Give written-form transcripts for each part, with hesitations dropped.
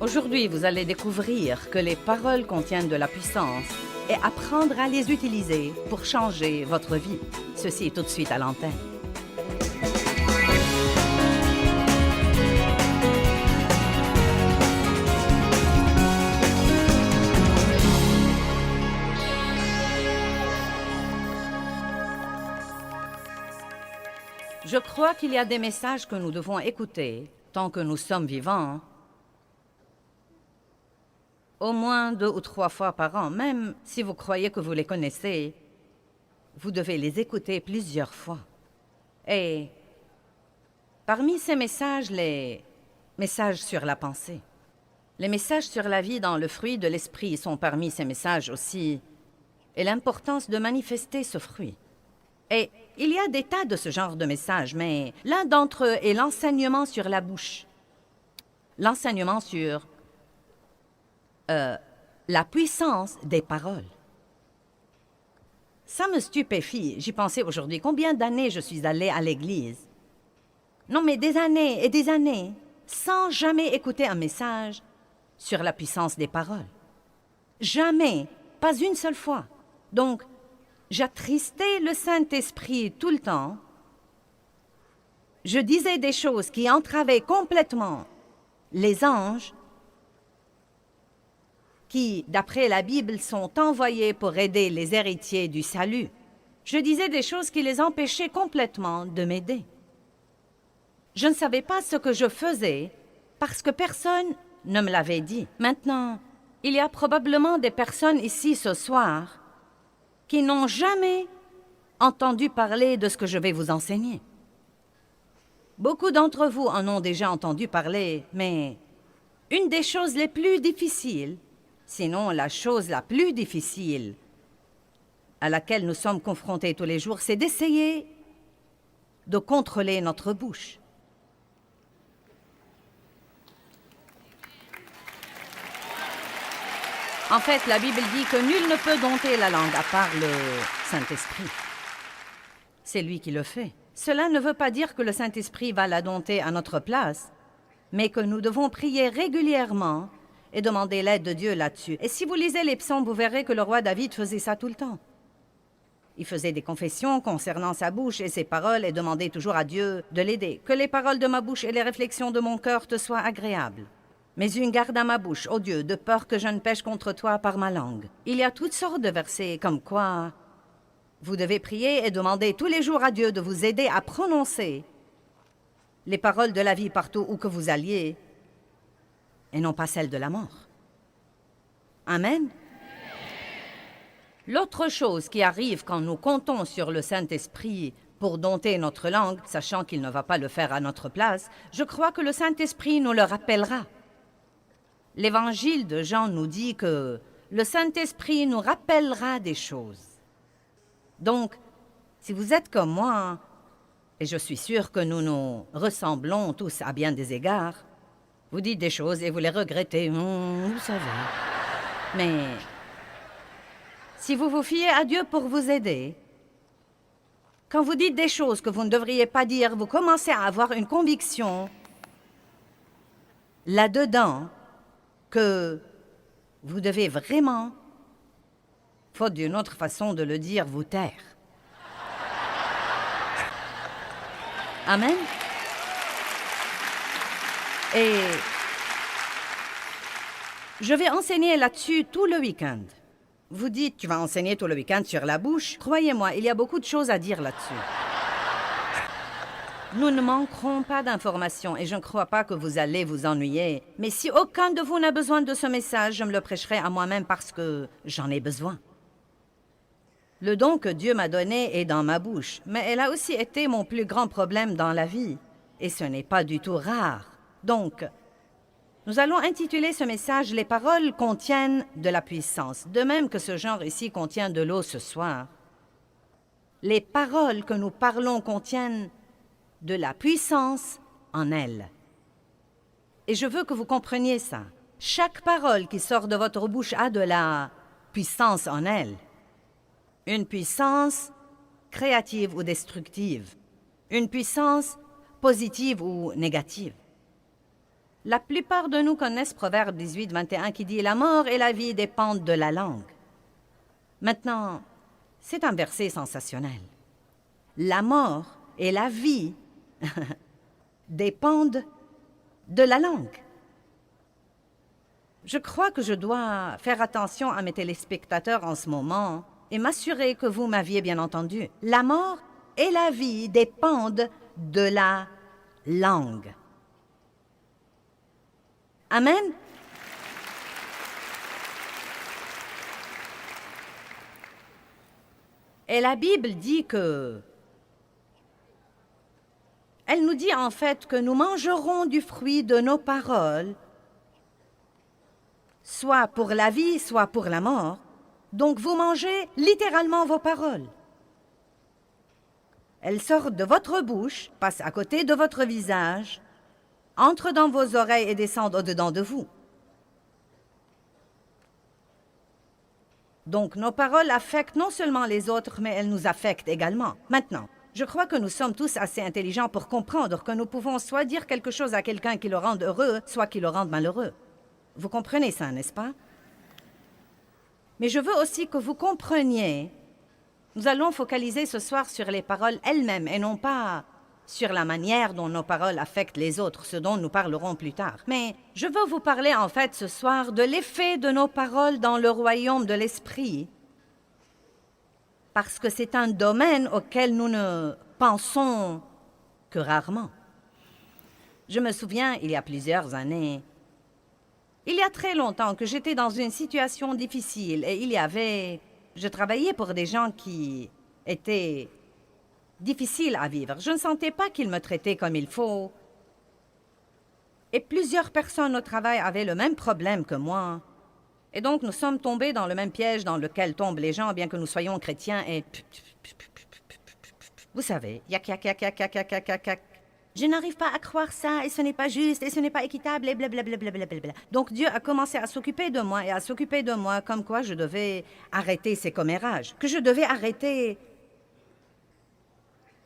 Aujourd'hui, vous allez découvrir que les paroles contiennent de la puissance et apprendre à les utiliser pour changer votre vie. Ceci est tout de suite à l'antenne. Je crois qu'il y a des messages que nous devons écouter tant que nous sommes vivants, au moins 2 ou 3 fois par an. Même si vous croyez que vous les connaissez, vous devez les écouter plusieurs fois. Et parmi ces messages, les messages sur la pensée, les messages sur la vie dans le fruit de l'esprit sont parmi ces messages aussi, et l'importance de manifester ce fruit. Et il y a des tas de ce genre de messages, mais l'un d'entre eux est l'enseignement sur la bouche. L'enseignement sur la puissance des paroles. Ça me stupéfie. J'y pensais aujourd'hui. Combien d'années je suis allée à l'église? Non, mais des années et des années, sans jamais écouter un message sur la puissance des paroles. Jamais, pas une seule fois. Donc, j'attristais le Saint-Esprit tout le temps. Je disais des choses qui entravaient complètement les anges qui, d'après la Bible, sont envoyés pour aider les héritiers du salut. Je disais des choses qui les empêchaient complètement de m'aider. Je ne savais pas ce que je faisais parce que personne ne me l'avait dit. Maintenant, il y a probablement des personnes ici ce soir qui n'ont jamais entendu parler de ce que je vais vous enseigner. Beaucoup d'entre vous en ont déjà entendu parler, mais une des choses les plus difficiles, sinon la chose la plus difficile à laquelle nous sommes confrontés tous les jours, c'est d'essayer de contrôler notre bouche. En fait, la Bible dit que nul ne peut dompter la langue à part le Saint-Esprit. C'est lui qui le fait. Cela ne veut pas dire que le Saint-Esprit va la dompter à notre place, mais que nous devons prier régulièrement et demander l'aide de Dieu là-dessus. Et si vous lisez les psaumes, vous verrez que le roi David faisait ça tout le temps. Il faisait des confessions concernant sa bouche et ses paroles et demandait toujours à Dieu de l'aider. Que les paroles de ma bouche et les réflexions de mon cœur te soient agréables. Mais une garde à ma bouche, ô Dieu, de peur que je ne pêche contre toi par ma langue. Il y a toutes sortes de versets comme quoi vous devez prier et demander tous les jours à Dieu de vous aider à prononcer les paroles de la vie partout où que vous alliez et non pas celles de la mort. Amen. L'autre chose qui arrive quand nous comptons sur le Saint-Esprit pour dompter notre langue, sachant qu'il ne va pas le faire à notre place, je crois que le Saint-Esprit nous le rappellera. L'Évangile de Jean nous dit que le Saint-Esprit nous rappellera des choses. Donc, si vous êtes comme moi, et je suis sûre que nous nous ressemblons tous à bien des égards, vous dites des choses et vous les regrettez, vous savez. Mais si vous vous fiez à Dieu pour vous aider, quand vous dites des choses que vous ne devriez pas dire, vous commencez à avoir une conviction là-dedans que vous devez vraiment, faute d'une autre façon de le dire, vous taire. Amen. Et je vais enseigner là-dessus tout le week-end. Vous dites, tu vas enseigner tout le week-end sur la bouche. Croyez-moi, il y a beaucoup de choses à dire là-dessus. Nous ne manquerons pas d'informations et je ne crois pas que vous allez vous ennuyer. Mais si aucun de vous n'a besoin de ce message, je me le prêcherai à moi-même parce que j'en ai besoin. Le don que Dieu m'a donné est dans ma bouche, mais elle a aussi été mon plus grand problème dans la vie. Et ce n'est pas du tout rare. Donc, nous allons intituler ce message « Les paroles contiennent de la puissance », de même que ce genre ici contient de l'eau ce soir. Les paroles que nous parlons contiennent de la puissance en elles. Et je veux que vous compreniez ça. Chaque parole qui sort de votre bouche a de la puissance en elle. Une puissance créative ou destructive. Une puissance positive ou négative. La plupart de nous connaissent Proverbe 18, 21 qui dit « La mort et la vie dépendent de la langue ». Maintenant, c'est un verset sensationnel. La mort et la vie dépendent de la langue. Je crois que je dois faire attention à mes téléspectateurs en ce moment et m'assurer que vous m'aviez bien entendu. La mort et la vie dépendent de la langue. Amen. Et la Bible dit que... Elle nous dit en fait que nous mangerons du fruit de nos paroles, soit pour la vie, soit pour la mort. Donc vous mangez littéralement vos paroles. Elles sortent de votre bouche, passent à côté de votre visage, entrent dans vos oreilles et descendent au-dedans de vous. Donc nos paroles affectent non seulement les autres, mais elles nous affectent également. Maintenant, je crois que nous sommes tous assez intelligents pour comprendre que nous pouvons soit dire quelque chose à quelqu'un qui le rende heureux, soit qui le rende malheureux. Vous comprenez ça, n'est-ce pas? Mais je veux aussi que vous compreniez, nous allons focaliser ce soir sur les paroles elles-mêmes et non pas sur la manière dont nos paroles affectent les autres, ce dont nous parlerons plus tard. Mais je veux vous parler en fait ce soir de l'effet de nos paroles dans le royaume de l'esprit, parce que c'est un domaine auquel nous ne pensons que rarement. Je me souviens, il y a plusieurs années, il y a très longtemps que j'étais dans une situation difficile et je travaillais pour des gens qui étaient difficiles à vivre. Je ne sentais pas qu'ils me traitaient comme il faut. Et plusieurs personnes au travail avaient le même problème que moi. Et donc nous sommes tombés dans le même piège dans lequel tombent les gens, bien que nous soyons chrétiens et... Vous savez, yak, yak, yak, yak, yak, yak, yak, yak, yak. Je n'arrive pas à croire ça, et ce n'est pas juste, et ce n'est pas équitable, et blablabla. Donc Dieu a commencé à s'occuper de moi, et à s'occuper de moi, comme quoi je devais arrêter ces commérages, que je devais arrêter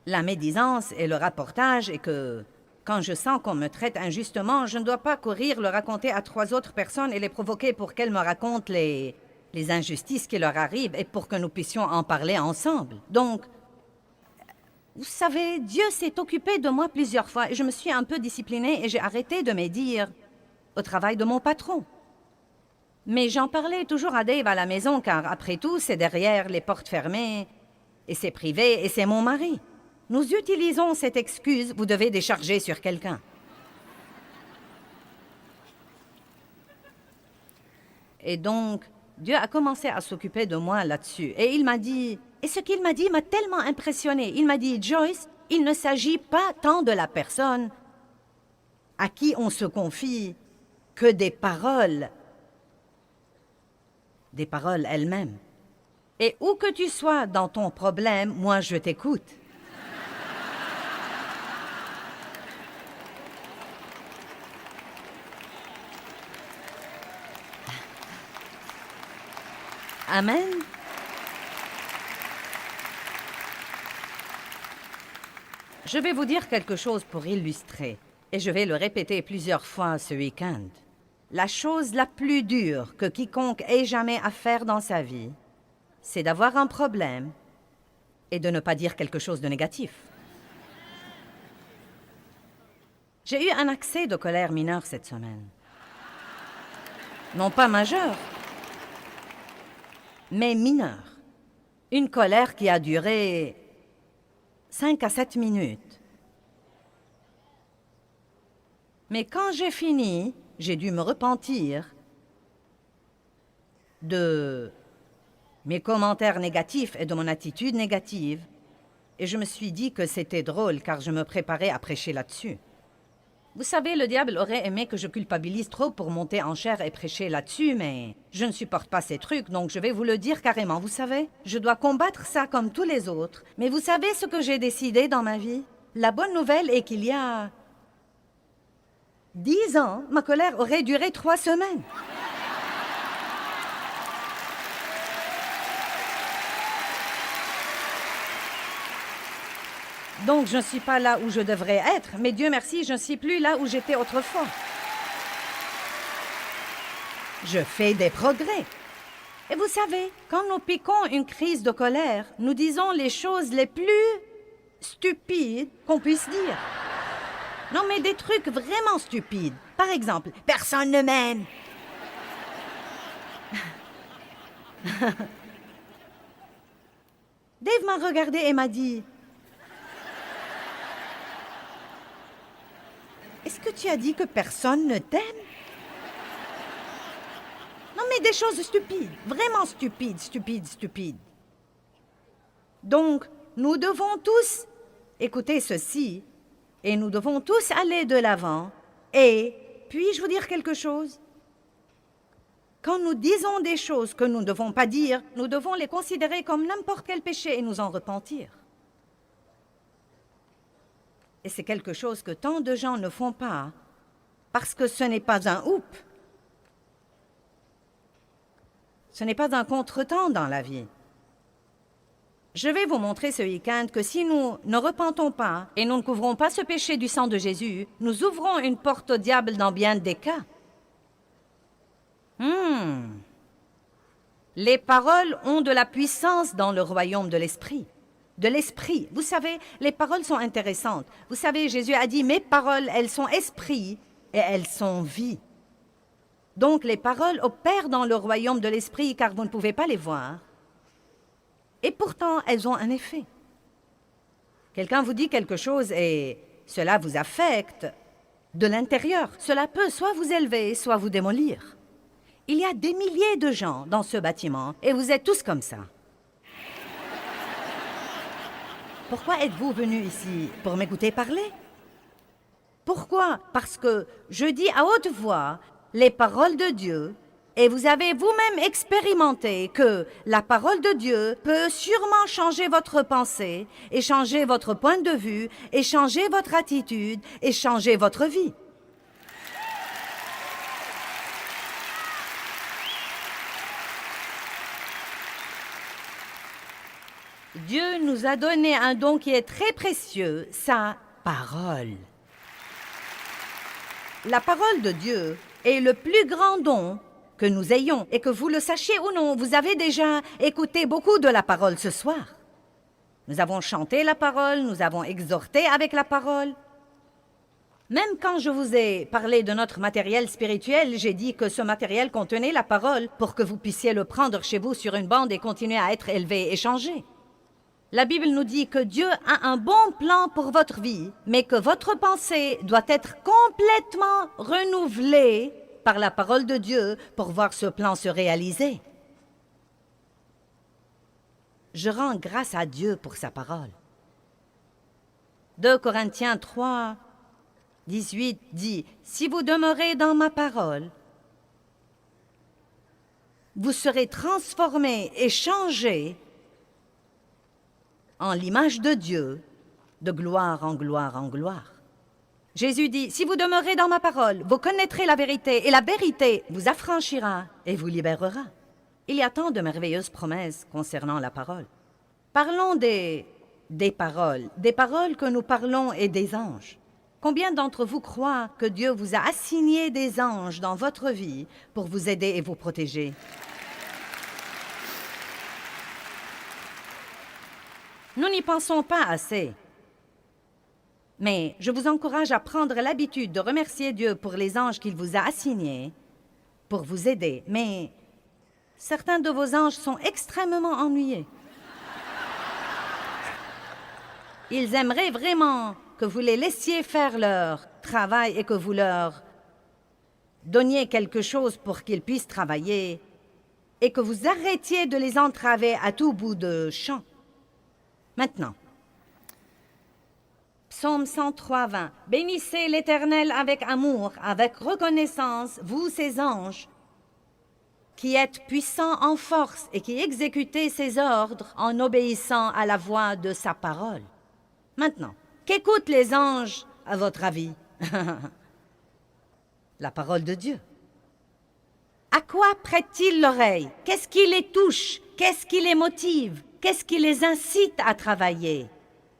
la médisance et le rapportage, et que quand je sens qu'on me traite injustement, je ne dois pas courir le raconter à 3 autres personnes et les provoquer pour qu'elles me racontent les injustices qui leur arrivent, et pour que nous puissions en parler ensemble. Donc, vous savez, Dieu s'est occupé de moi plusieurs fois et je me suis un peu disciplinée et j'ai arrêté de médire au travail de mon patron. Mais j'en parlais toujours à Dave à la maison car, après tout, c'est derrière les portes fermées et c'est privé et c'est mon mari. Nous utilisons cette excuse, vous devez décharger sur quelqu'un. Et donc, Dieu a commencé à s'occuper de moi là-dessus et il m'a dit... Et ce qu'il m'a dit m'a tellement impressionné. Il m'a dit, Joyce, il ne s'agit pas tant de la personne à qui on se confie que des paroles elles-mêmes. Et où que tu sois dans ton problème, moi je t'écoute. Amen. Je vais vous dire quelque chose pour illustrer, et je vais le répéter plusieurs fois ce week-end. La chose la plus dure que quiconque ait jamais à faire dans sa vie, c'est d'avoir un problème et de ne pas dire quelque chose de négatif. J'ai eu un accès de colère mineure cette semaine. Non pas majeur, mais mineur. Une colère qui a duré 5 à 7 minutes. Mais quand j'ai fini, j'ai dû me repentir de mes commentaires négatifs et de mon attitude négative. Et je me suis dit que c'était drôle car je me préparais à prêcher là-dessus. Vous savez, le diable aurait aimé que je culpabilise trop pour monter en chair et prêcher là-dessus, mais je ne supporte pas ces trucs, donc je vais vous le dire carrément, vous savez. Je dois combattre ça comme tous les autres. Mais vous savez ce que j'ai décidé dans ma vie? La bonne nouvelle est qu'il y a 10 ans, ma colère aurait duré 3 semaines. Donc, je ne suis pas là où je devrais être, mais Dieu merci, je ne suis plus là où j'étais autrefois. Je fais des progrès. Et vous savez, quand nous piquons une crise de colère, nous disons les choses les plus stupides qu'on puisse dire. Non, mais des trucs vraiment stupides. Par exemple, « Personne ne m'aime ». Dave m'a regardé et m'a dit « Est-ce que tu as dit que personne ne t'aime ?» Non, mais des choses stupides, vraiment stupides, stupides, stupides. Donc, nous devons tous écouter ceci et nous devons tous aller de l'avant. Et puis-je vous dire quelque chose? Quand nous disons des choses que nous ne devons pas dire, nous devons les considérer comme n'importe quel péché et nous en repentir. Et c'est quelque chose que tant de gens ne font pas parce que ce n'est pas un oup. Ce n'est pas un contretemps dans la vie. Je vais vous montrer ce week-end que si nous ne repentons pas et nous ne couvrons pas ce péché du sang de Jésus, nous ouvrons une porte au diable dans bien des cas. Les paroles ont de la puissance dans le royaume de l'esprit. De l'esprit. Vous savez, les paroles sont intéressantes. Vous savez, Jésus a dit, mes paroles, elles sont esprit et elles sont vie. Donc, les paroles opèrent dans le royaume de l'esprit car vous ne pouvez pas les voir. Et pourtant, elles ont un effet. Quelqu'un vous dit quelque chose et cela vous affecte de l'intérieur. Cela peut soit vous élever, soit vous démolir. Il y a des milliers de gens dans ce bâtiment et vous êtes tous comme ça. Pourquoi êtes-vous venus ici? Pour m'écouter parler? Pourquoi? Parce que je dis à haute voix les paroles de Dieu et vous avez vous-même expérimenté que la parole de Dieu peut sûrement changer votre pensée et changer votre point de vue et changer votre attitude et changer votre vie. Dieu nous a donné un don qui est très précieux, sa parole. La parole de Dieu est le plus grand don que nous ayons. Et que vous le sachiez ou non, vous avez déjà écouté beaucoup de la parole ce soir. Nous avons chanté la parole, nous avons exhorté avec la parole. Même quand je vous ai parlé de notre matériel spirituel, j'ai dit que ce matériel contenait la parole pour que vous puissiez le prendre chez vous sur une bande et continuer à être élevé et changé. La Bible nous dit que Dieu a un bon plan pour votre vie, mais que votre pensée doit être complètement renouvelée par la parole de Dieu pour voir ce plan se réaliser. Je rends grâce à Dieu pour sa parole. 2 Corinthiens 3, 18 dit, « Si vous demeurez dans ma parole, vous serez transformés et changés en l'image de Dieu, de gloire en gloire en gloire. » Jésus dit, « Si vous demeurez dans ma parole, vous connaîtrez la vérité, et la vérité vous affranchira et vous libérera. » Il y a tant de merveilleuses promesses concernant la parole. Parlons des paroles que nous parlons et des anges. Combien d'entre vous croient que Dieu vous a assigné des anges dans votre vie pour vous aider et vous protéger? Nous n'y pensons pas assez. Mais je vous encourage à prendre l'habitude de remercier Dieu pour les anges qu'il vous a assignés pour vous aider. Mais certains de vos anges sont extrêmement ennuyés. Ils aimeraient vraiment que vous les laissiez faire leur travail et que vous leur donniez quelque chose pour qu'ils puissent travailler et que vous arrêtiez de les entraver à tout bout de champ. Maintenant, Psaume 103, 20. « Bénissez l'Éternel avec amour, avec reconnaissance, vous ses anges, qui êtes puissants en force et qui exécutez ses ordres en obéissant à la voix de sa parole. » Maintenant, qu'écoutent les anges, à votre avis? La parole de Dieu. À quoi prêtent-ils l'oreille? Qu'est-ce qui les touche? Qu'est-ce qui les motive? Qu'est-ce qui les incite à travailler?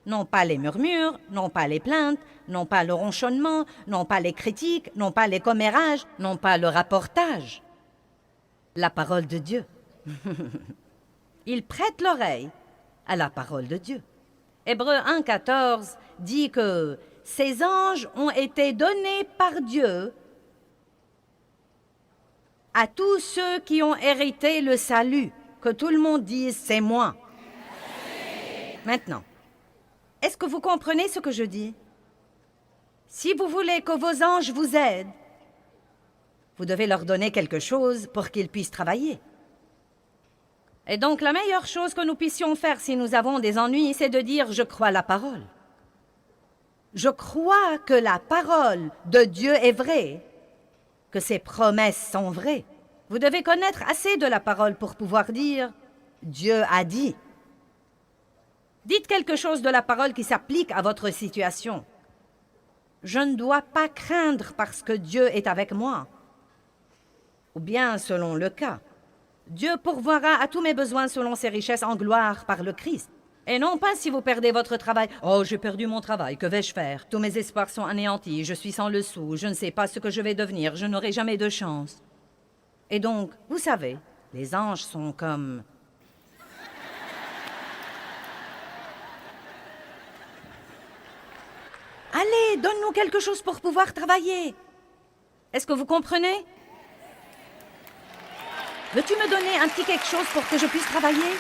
Non pas les murmures, non pas les plaintes, non pas le ronchonnement, non pas les critiques, non pas les commérages, non pas le rapportage. la parole de Dieu. Ils prêtent l'oreille à la parole de Dieu. Hébreux 1,14 dit que ces anges ont été donnés par Dieu à tous ceux qui ont hérité le salut. Que tout le monde dise « c'est moi ». Maintenant, est-ce que vous comprenez ce que je dis? Si vous voulez que vos anges vous aident, vous devez leur donner quelque chose pour qu'ils puissent travailler. Et donc, la meilleure chose que nous puissions faire si nous avons des ennuis, c'est de dire « je crois la parole ». Je crois que la parole de Dieu est vraie, que ses promesses sont vraies. Vous devez connaître assez de la parole pour pouvoir dire « Dieu a dit ». Dites quelque chose de la parole qui s'applique à votre situation. Je ne dois pas craindre parce que Dieu est avec moi. Ou bien, selon le cas, Dieu pourvoira à tous mes besoins selon ses richesses en gloire par le Christ. Et non pas si vous perdez votre travail. « Oh, j'ai perdu mon travail, que vais-je faire? Tous mes espoirs sont anéantis, je suis sans le sou, je ne sais pas ce que je vais devenir, je n'aurai jamais de chance. » Et donc, vous savez, les anges sont comme... Allez, donne-nous quelque chose pour pouvoir travailler. Est-ce que vous comprenez? Veux-tu me donner un petit quelque chose pour que je puisse travailler?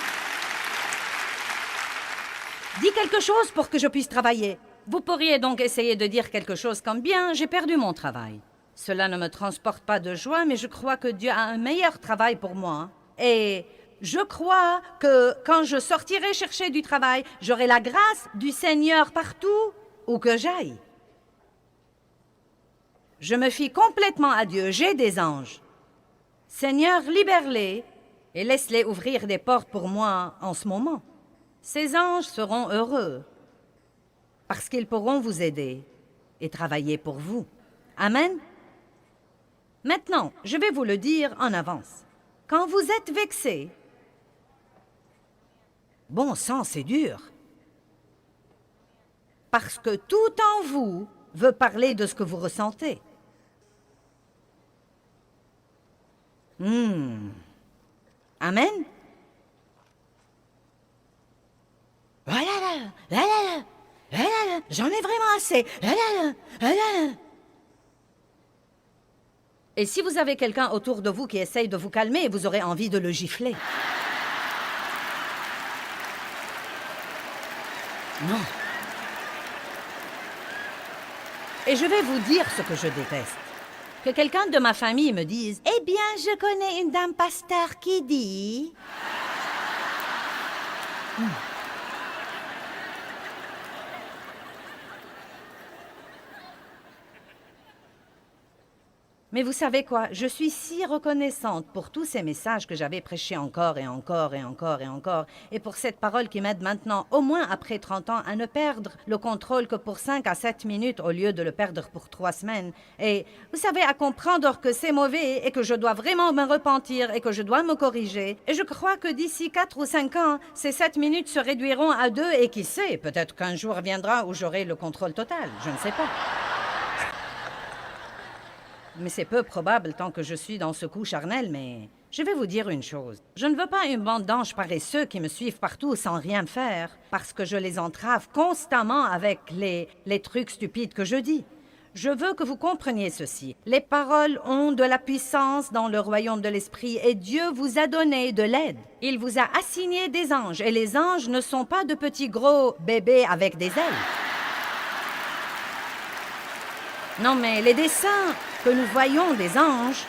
Dis quelque chose pour que je puisse travailler. Vous pourriez donc essayer de dire quelque chose comme « Bien, j'ai perdu mon travail. Cela ne me transporte pas de joie, mais je crois que Dieu a un meilleur travail pour moi. Et je crois que quand je sortirai chercher du travail, j'aurai la grâce du Seigneur partout où que j'aille. Je me fie complètement à Dieu, j'ai des anges. Seigneur, libère-les et laisse-les ouvrir des portes pour moi en ce moment. Ces anges seront heureux parce qu'ils pourront vous aider et travailler pour vous. Amen. Maintenant, je vais vous le dire en avance. Quand vous êtes vexé, bon sang, c'est dur. Parce que tout en vous veut parler de ce que vous ressentez. Amen. J'en ai vraiment assez. Et si vous avez quelqu'un autour de vous qui essaye de vous calmer, vous aurez envie de le gifler. Non. Et je vais vous dire ce que je déteste. Que quelqu'un de ma famille me dise « Eh bien, je connais une dame pasteur qui dit... » Mais vous savez quoi? Je suis si reconnaissante pour tous ces messages que j'avais prêchés encore et encore et encore et encore, et pour cette parole qui m'aide maintenant, au moins après 30 ans, à ne perdre le contrôle que pour 5 à 7 minutes au lieu de le perdre pour 3 semaines. Et vous savez, à comprendre que c'est mauvais et que je dois vraiment me repentir et que je dois me corriger. Et je crois que d'ici 4 ou 5 ans, ces 7 minutes se réduiront à 2 et qui sait, peut-être qu'un jour viendra où j'aurai le contrôle total. Je ne sais pas. Mais c'est peu probable tant que je suis dans ce coup charnel, mais je vais vous dire une chose. Je ne veux pas une bande d'anges paresseux qui me suivent partout sans rien faire, parce que je les entrave constamment avec les trucs stupides que je dis. Je veux que vous compreniez ceci. Les paroles ont de la puissance dans le royaume de l'esprit et Dieu vous a donné de l'aide. Il vous a assigné des anges et les anges ne sont pas de petits gros bébés avec des ailes. Non, mais les dessins que nous voyons des anges,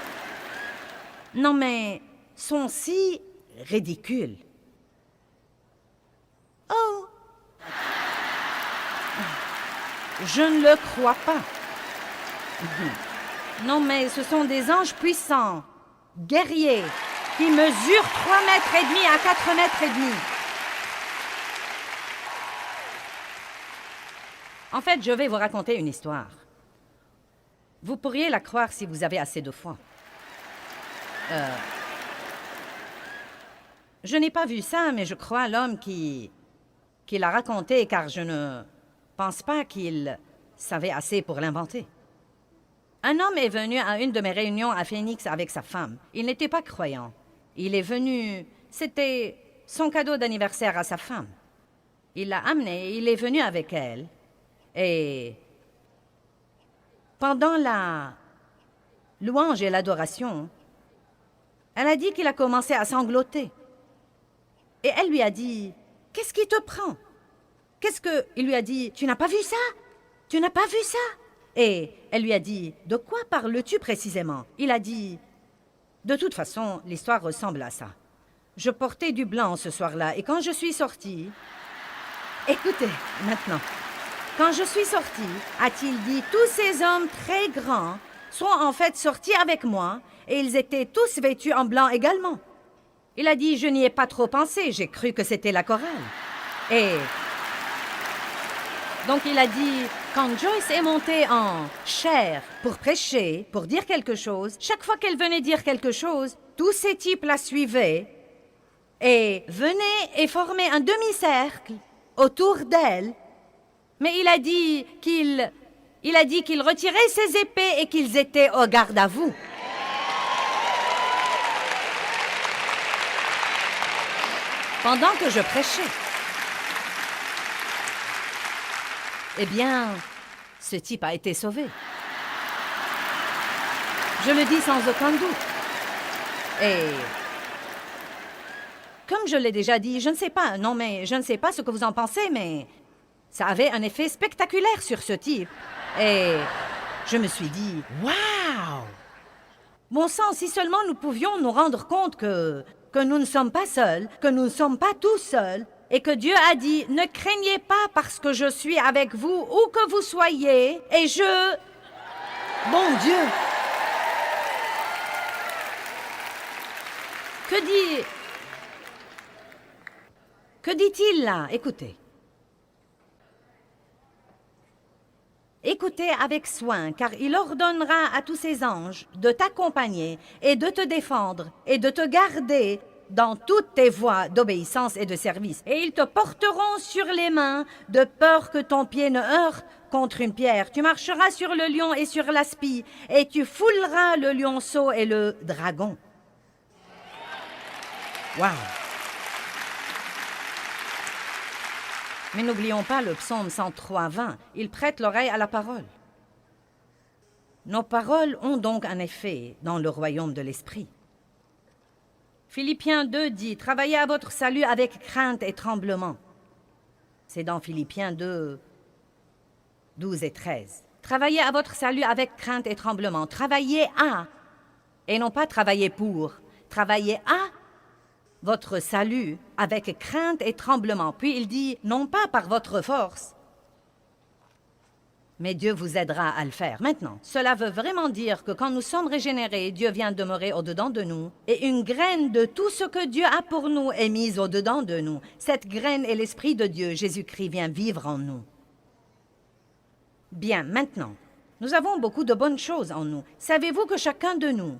non, mais sont si ridicules. Oh! Je ne le crois pas. Non, mais ce sont des anges puissants, guerriers, qui mesurent 3 mètres et demi à 4 mètres et demi. En fait, je vais vous raconter une histoire. Vous pourriez la croire si vous avez assez de foi. Je n'ai pas vu ça, mais je crois l'homme qui l'a raconté, car je ne pense pas qu'il savait assez pour l'inventer. Un homme est venu à une de mes réunions à Phoenix avec sa femme. Il n'était pas croyant. Il est venu, c'était son cadeau d'anniversaire à sa femme. Il l'a amené, il est venu avec elle. Et pendant la louange et l'adoration, elle a dit qu'il a commencé à sangloter. Et elle lui a dit, « Qu'est-ce qui te prend? » Il lui a dit, « Tu n'as pas vu ça? Tu n'as pas vu ça? » Et elle lui a dit, « De quoi parles-tu précisément? » Il a dit, « De toute façon, l'histoire ressemble à ça. Je portais du blanc ce soir-là, et quand je suis sortie... » Écoutez, maintenant. Quand je suis sortie, a-t-il dit, tous ces hommes très grands sont en fait sortis avec moi, et ils étaient tous vêtus en blanc également. Il a dit, je n'y ai pas trop pensé, j'ai cru que c'était la chorale. Et donc il a dit, quand Joyce est montée en chair pour prêcher, pour dire quelque chose, chaque fois qu'elle venait dire quelque chose, tous ces types la suivaient et venaient et formaient un demi-cercle autour d'elle. Mais il a dit qu'il retirait ses épées et qu'ils étaient au garde à vous. Pendant que je prêchais. Eh bien, ce type a été sauvé. Je le dis sans aucun doute. Et comme je l'ai déjà dit, je ne sais pas ce que vous en pensez, mais ça avait un effet spectaculaire sur ce type. Et je me suis dit, waouh! Bon sang, si seulement nous pouvions nous rendre compte que nous ne sommes pas seuls, que nous ne sommes pas tous seuls, et que Dieu a dit, ne craignez pas parce que je suis avec vous, où que vous soyez, et je... Bon Dieu! Que dit-il là? Écoutez. Écoutez avec soin, car il ordonnera à tous ses anges de t'accompagner et de te défendre et de te garder dans toutes tes voies d'obéissance et de service. Et ils te porteront sur les mains, de peur que ton pied ne heurte contre une pierre. Tu marcheras sur le lion et sur l'aspi, et tu fouleras le lionceau et le dragon. Wow! Mais n'oublions pas le psaume 103:20. Il prête l'oreille à la parole. Nos paroles ont donc un effet dans le royaume de l'esprit. Philippiens 2 dit, « Travaillez à votre salut avec crainte et tremblement. » C'est dans Philippiens 2, 12 et 13. Travaillez à votre salut avec crainte et tremblement. Travaillez à, et non pas travailler pour. Travaillez à votre salut avec crainte et tremblement. Puis il dit, non pas par votre force, mais Dieu vous aidera à le faire. Maintenant, cela veut vraiment dire que quand nous sommes régénérés, Dieu vient demeurer au-dedans de nous, et une graine de tout ce que Dieu a pour nous est mise au-dedans de nous. Cette graine est l'Esprit de Dieu. Jésus-Christ vient vivre en nous. Bien, maintenant, nous avons beaucoup de bonnes choses en nous. Savez-vous que chacun de nous,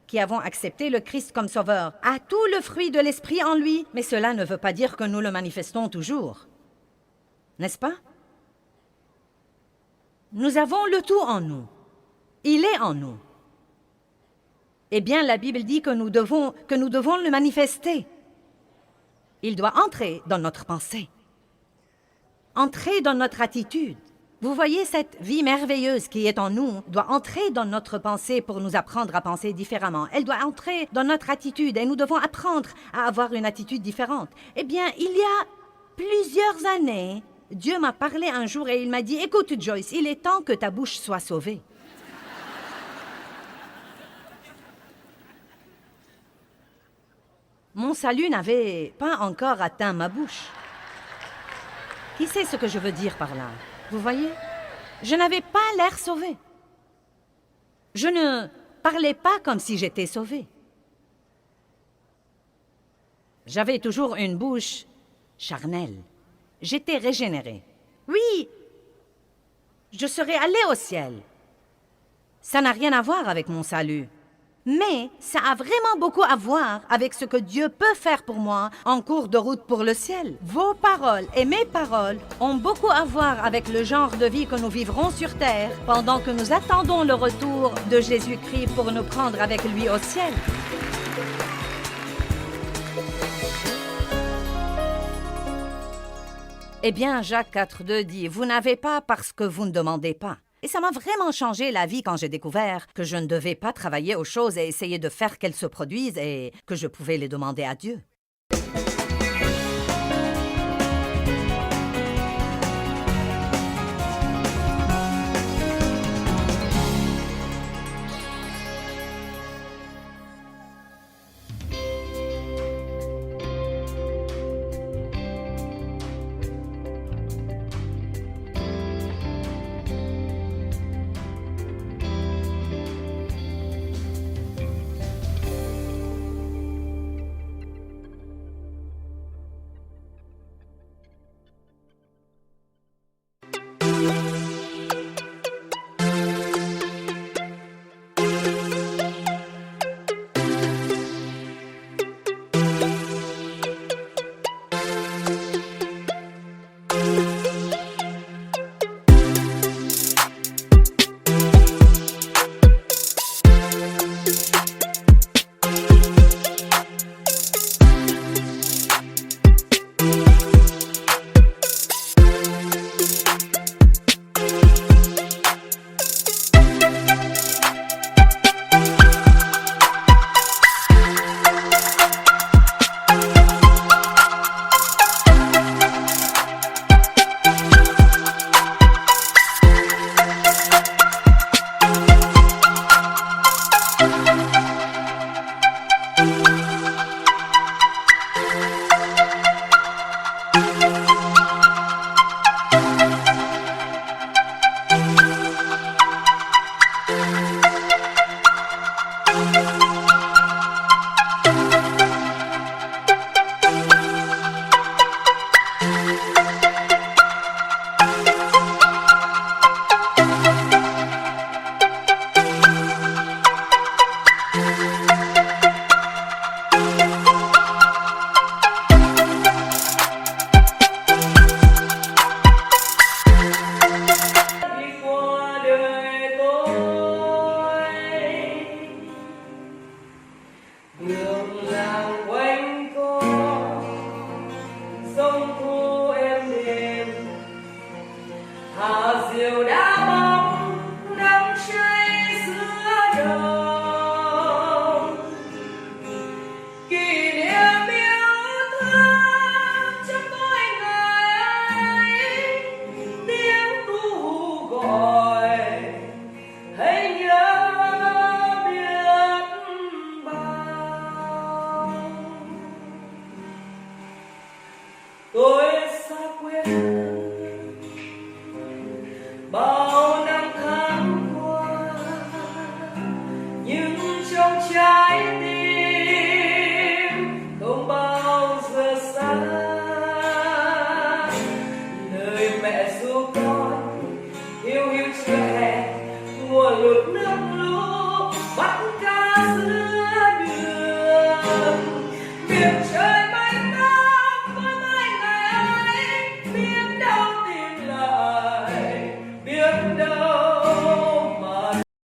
qui avons accepté le Christ comme sauveur, a tout le fruit de l'Esprit en lui, mais cela ne veut pas dire que nous le manifestons toujours. N'est-ce pas? Nous avons le tout en nous. Il est en nous. Eh bien, la Bible dit que nous devons le manifester. Il doit entrer dans notre pensée, entrer dans notre attitude. Vous voyez, cette vie merveilleuse qui est en nous doit entrer dans notre pensée pour nous apprendre à penser différemment. Elle doit entrer dans notre attitude et nous devons apprendre à avoir une attitude différente. Eh bien, il y a plusieurs années, Dieu m'a parlé un jour et il m'a dit, « Écoute, Joyce, il est temps que ta bouche soit sauvée. » Mon salut n'avait pas encore atteint ma bouche. Qui sait ce que je veux dire par là? Vous voyez? Je n'avais pas l'air sauvé. Je ne parlais pas comme si j'étais sauvé. J'avais toujours une bouche charnelle. J'étais régénéré. Oui, je serais allé au ciel. Ça n'a rien à voir avec mon salut. Mais ça a vraiment beaucoup à voir avec ce que Dieu peut faire pour moi en cours de route pour le ciel. Vos paroles et mes paroles ont beaucoup à voir avec le genre de vie que nous vivrons sur terre pendant que nous attendons le retour de Jésus-Christ pour nous prendre avec lui au ciel. Eh bien, Jacques 4.2 dit « Vous n'avez pas parce que vous ne demandez pas ». Et ça m'a vraiment changé la vie quand j'ai découvert que je ne devais pas travailler aux choses et essayer de faire qu'elles se produisent et que je pouvais les demander à Dieu. Tôi xa quê